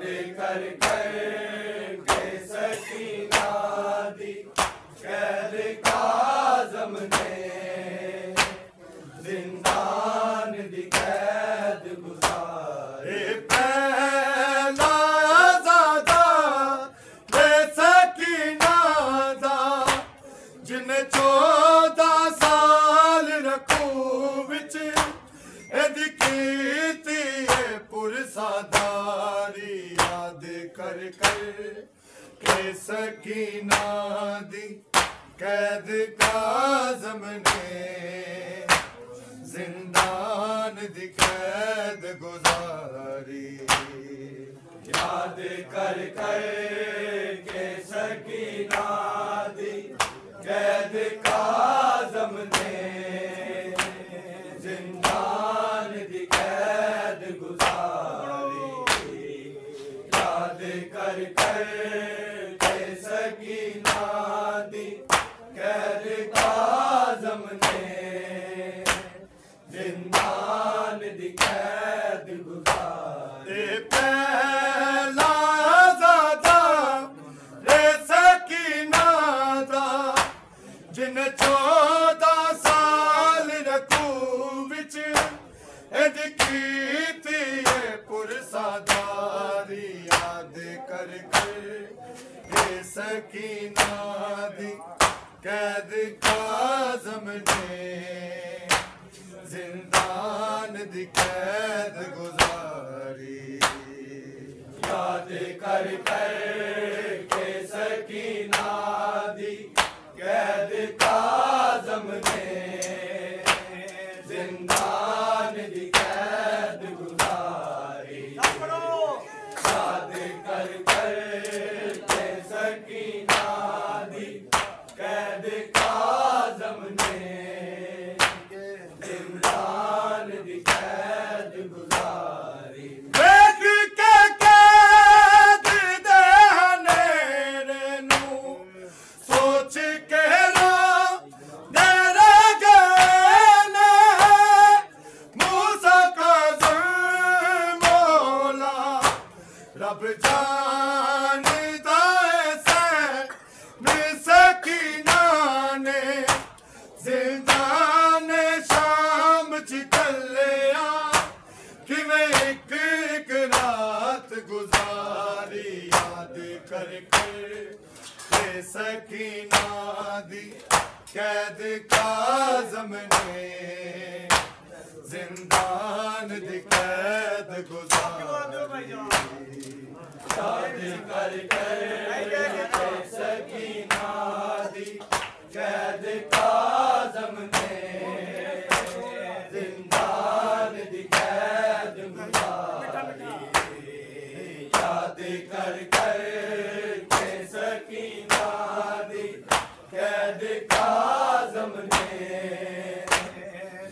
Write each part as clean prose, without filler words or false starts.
कर कर के सकीना दी कैद काज़म ने जिंदान दी कैद गुजारे पहला ज़ादा दे सकीना दा जिन्हें 14 साल रखू विच एदी कीती है पुरसादारी याद कर कर के सकीना दी कैद काज़म ने जिंदान दी कैद गुजारी याद कर कर के सकीना दी कैद काज़म ने जिंदान दी कैद गुजारी याद कर कर के सकीना दी कैद काज़म ने जिंदान दी कैद गुजारी पहला ज़ादा दे सकीना दा जिन्हें 14 साल रखू विच एदी कीती है पुरसादारी याद कर कर के सकीना दी कैद काज़म ने जिंदान दी कैद गुजारी याद कर कर के सकीना दी कैद काज़म ने जिंदान दी कैद गुजारी याद कर कर के सकीना दी कैद काज़म ने जिंदान दी कैद गुजारी देख के कैद दे हनेरे नू सोच के रो तेरे गले मूसा काज़म मौला रब जानदा ऐसे सकीना ने जिंदान शाम च कल्लिया किवें एक रात गुजारी याद कर के सकीना दी कैद काज़म ने जिंदान दी कैद गुजारी याद कर कर के सकीना दी कैद काज़म ने जिंदान दी कैद गुजारी याद कर कर के सकीना दी कैद काज़म ने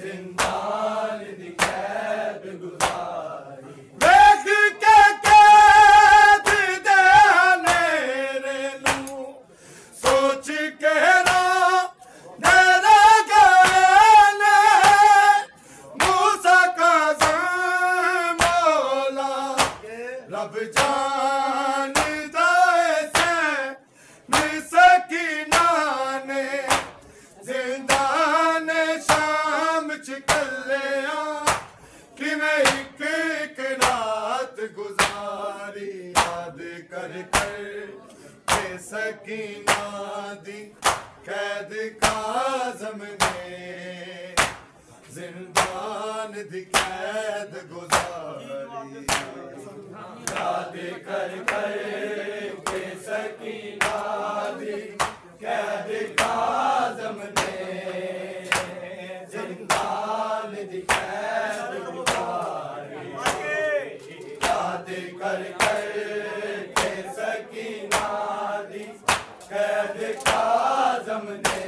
जिंदान दी कैद गुजारी देख के कैद दे हनेरे नू सोच के रो तेरे गले मूसा काज़म मौला रब जानदा ऐसे सकीना ने जिंदान शाम च कल्लिया किवें एक रात गुजारी याद कर के सकीना दी कैद काज़म ने जिंदान दी कैद गुजारी याद कर कर के सकीना दी कैद काज़म ने जिंदान दी कैद गुजारी याद कर कर के सकीना दी कैद काज़म ने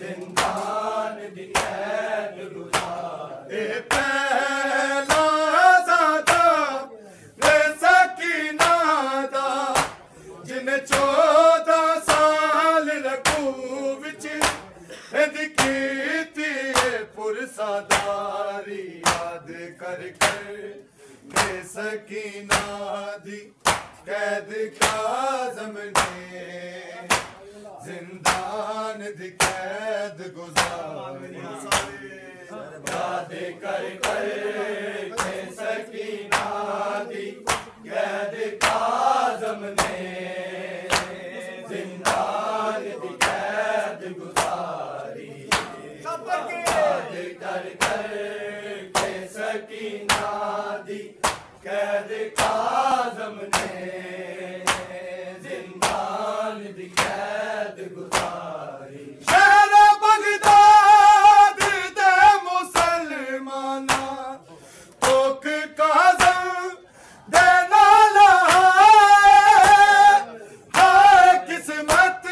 जिंदान दी कैद गुजारी पहला ज़ादा दे सकीना दा जिन्हें 14 साल रखू विच एदी कीती है पुरसादारी याद कर के सकीना दी कैद काज़म ने जिंदान दी कैद गुजारी याद कर कर के सकीना दी कैद काज़म ने जिंदान दी कैद गुजारी याद कर कर के सकीना दी कैद काज़म ने जिंदान दी कैद गुजारी शहर बगदाद दे मुसलमाना तोक काज़म दे नाला हाय किस्मत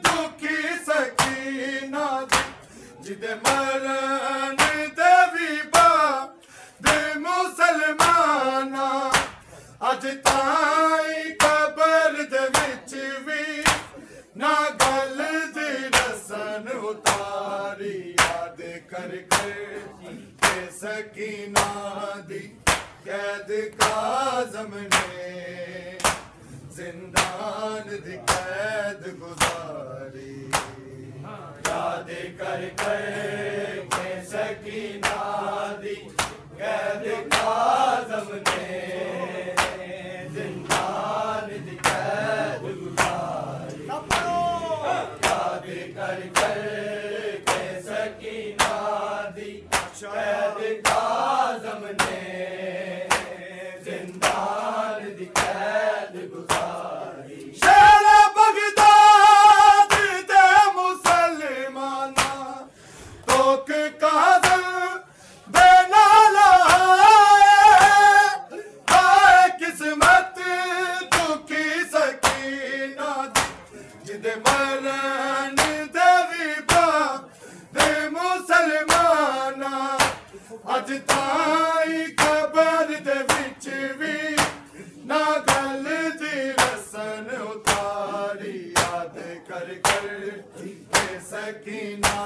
दुखी सकीना जिदे मरण दे विबा दे मुसलमाना अज ताई कबर दे विच भी ना गल दी रसन उतारी याद कर कर के सकीना दी कैद काज़म ने जिंदान दी कैद गुजारी याद कर कर के सकीना दी कैद काज़म ने जिंदान दी कैद गुजारी याद कर कर के सकीना दी कैद काज़म ने जिंदान दी कैद गुजारी शहर बगदाद दे मुसलमाना तोक काज़म दे नाला हाय किस्मत दुखी सकीना जिदे मरण दे विबा दे मुसलमाना अज ताई कबर दे विच भी ना गल दी रसन उतारी याद कर कर के सकीना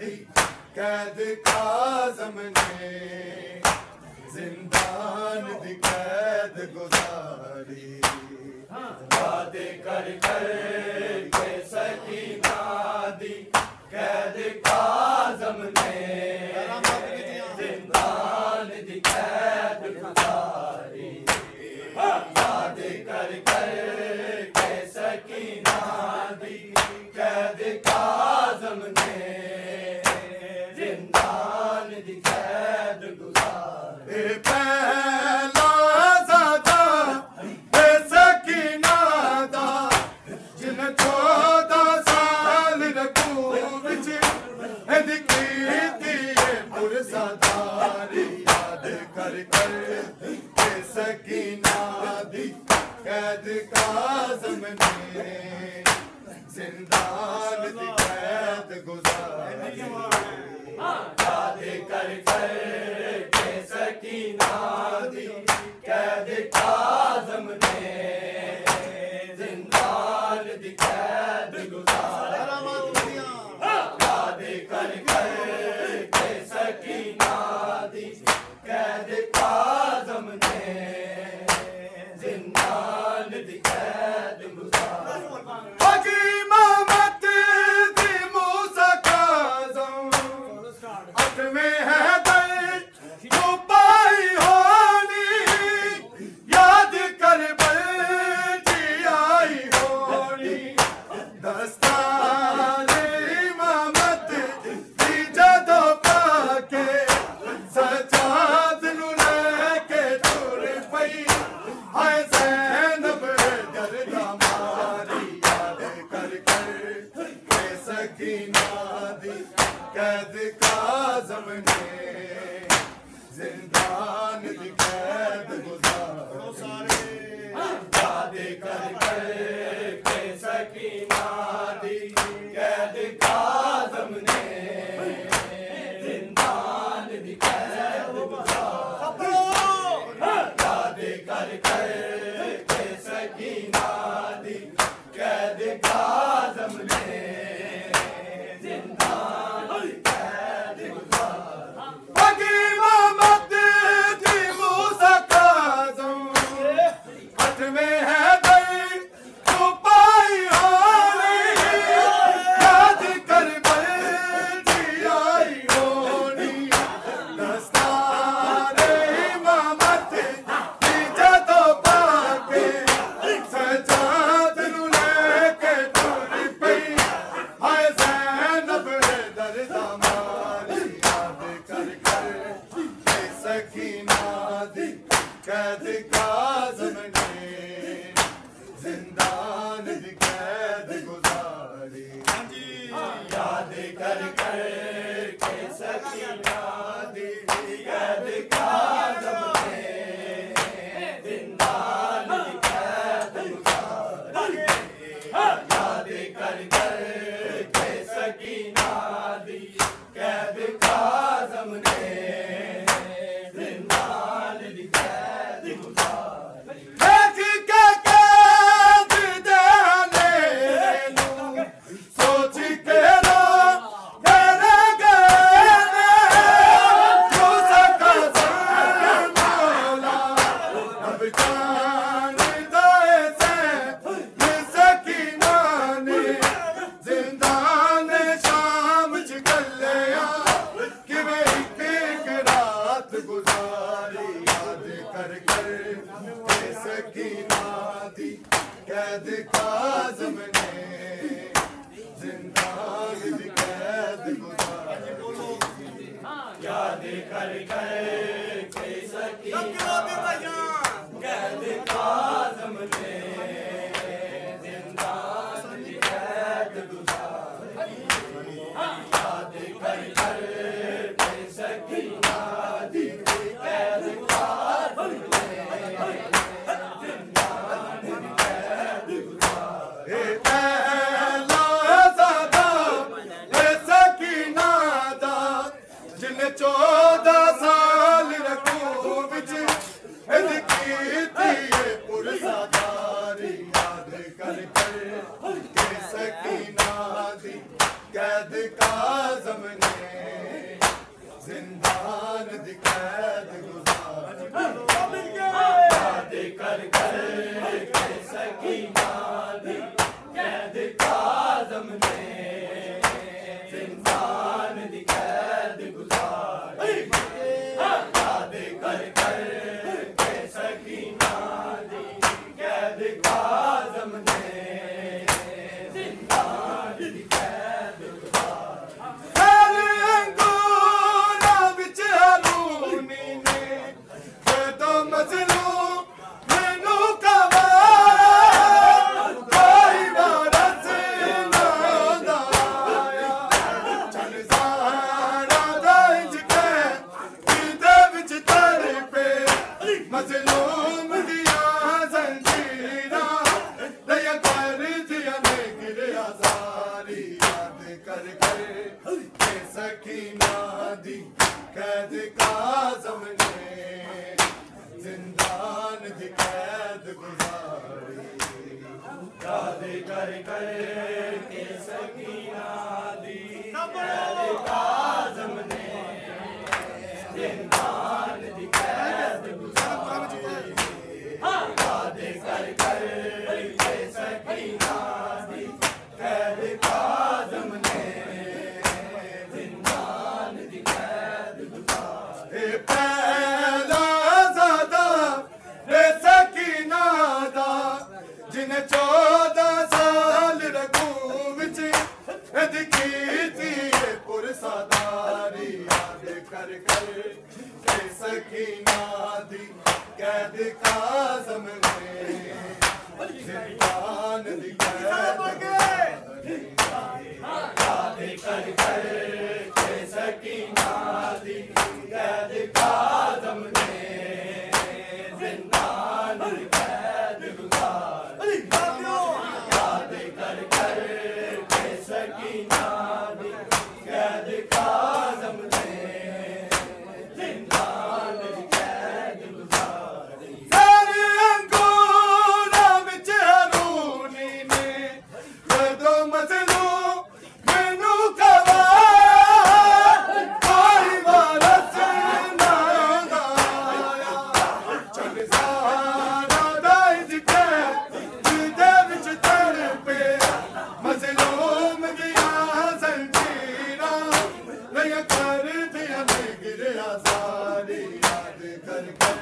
दी कैद काज़म ने जिंदान दी कैद गुजारी याद कर कर के सकीना दी कैद काज़म ने जिंदान दी कैद गुजारी याद कर कर के सकीना दी कैद काज़म ने जिंदान दी कैद गुजारी पहला ज़ादा ए सकीना दा जिन 14 साल रखू विच एदी कीती पुरज़ादारी याद कर कर ए सकीना दी कैद काज़म ने जिंदान दी कैद गुजारी याद कर कर के सकीना दी कैद काज़म ने जिंदान दी कैद गुजारी याद कर कर के सकीना दी कैद काज़म ने जिंदान दी कैद गुजारी बाकी मोहम्मद दी मूसा काज़म अठ में है दर जो पाई होनी कैद काज़म ने जिंदान दी कैद गुजारी। याद कर कर के सकीना दी कैद काज़म ने जिंदान दी कैद गुजारी। याद कर कर के सकीना दी कैद काज़म ने जिंदान दी कैद गुजारी। देख के कैद देने नू सोच के रो तेरे गए जो सका मौला अब जान दाए से सकीना ने जिंदान शाम च गलिया कि वे एक रात गुजारी। याद कर कर के सकीना दी कैद काज़म ने जिंदान दी कैद गुजारी। याद कर कर के सकीना कैद काज़म ने जिंदान दी कैद गुजारी। याद कर कर के सकीना दी कैद काज़म ने जिंदान दी कैद गुजारी। ए पहला ज़ादा ए सकीना दा जिन्हें 14 साल रखो विच इद कीती पुरसादारी। याद कर कर के सकीना दी कैद काज़म ने जिंदान दी कैद गुजारी। याद कर कर के सकीना दी कैद काज़म ने जिंदान दी कैद गुजारी। याद कर कर के सकीना दी कैद काज़म ने जिंदान दी कैद गुजारी। तेरे अंगूरा विच हरूनी ने जदों मज़लूम मैनू कवाया कोई वारस ना आया। चल सारा दा इंज के दे विच तेरे पे मज़लूम दिया ज़ंजीरां दया कर दिया ने गिरिया सारी। याद कर कर के सकीना दी कैद काज़म ने जिंदान दी कैद गुजारी। याद कर कर के सकीना दी कैद काज़म ने जिंदान दी कैद गुजारी। याद कर कर के सकीना दी कैद काज़म ने जिंदान दी कैद गुजारी। ए पहला ज़ादा ए सकीना दा जिन्हें 14 साल रखू विच इद कीती पुरसादारी। याद कर कर के सकीना दी कैद काज़म ने जिंदान दी कैद गुजारी। याद कर कर के सकीना दी कैद काज़म ने जिंदान दी कैद गुजारी। याद कर कर के सकीना दी कैद काज़म ने जिंदान दी कैद गुजारी। तेरे अंगूरा विच हरूनी ने जदों मज़लूम मैनू कवाया कोई वारस ना आया। चल सारा दा इंज के दे विच तेरे पे मज़लूम दिया ज़ंजीरां दया कर दिया ने गिरिया सारी। याद कर कर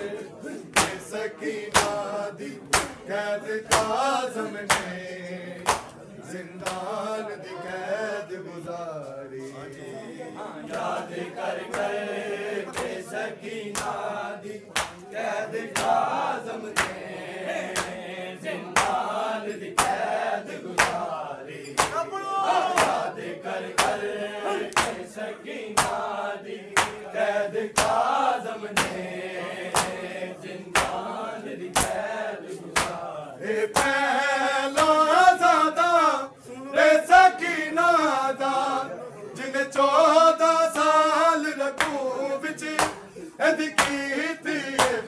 के सकीना दी कैद काज़म ने जिंदान दी कैद गुजारी। याद कर कर के सकीना दी कैद काज़म ने जिंदान दी कैद गुजारी याद कर कर के सकीना दी कैद काज़म ने जिंदान दी कैद गुजारी पहला ज़ादा रे सकीना दा जिन्हें 14 साल रखू बिच एदी कीती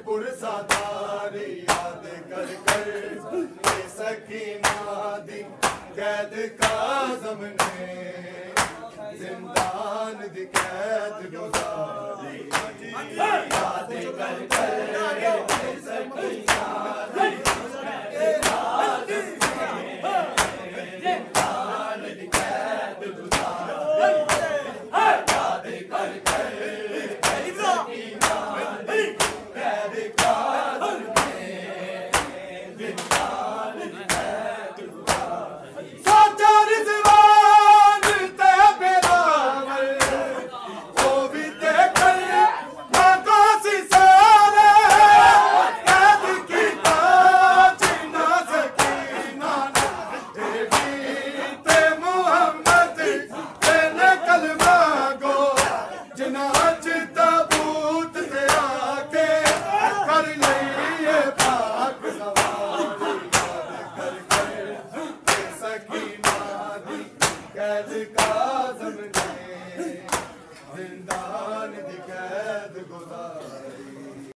पुरसादारी याद कर कर के सकीना दी कैद काज़म ने जिंदान दी कैद गुजारी याद कर कर के सकीना दी कैद काज़म ने जिंदान दी कैद गुजारी याद कर कर के सकीना दी कैद काज़म ने जिंदान दी कैद गुजारी साचा रिज़वान ते बेरावल ओ भी ते कर मांगो सी सारे कैद कीता जिन्ना सकीना ए भी ते मुहम्मद ते ने कलमा गो जिन्ना अज ताबूत ते आके कर लईए पाक सवारी याद कर कर के सकीना दी कैद काज़म ने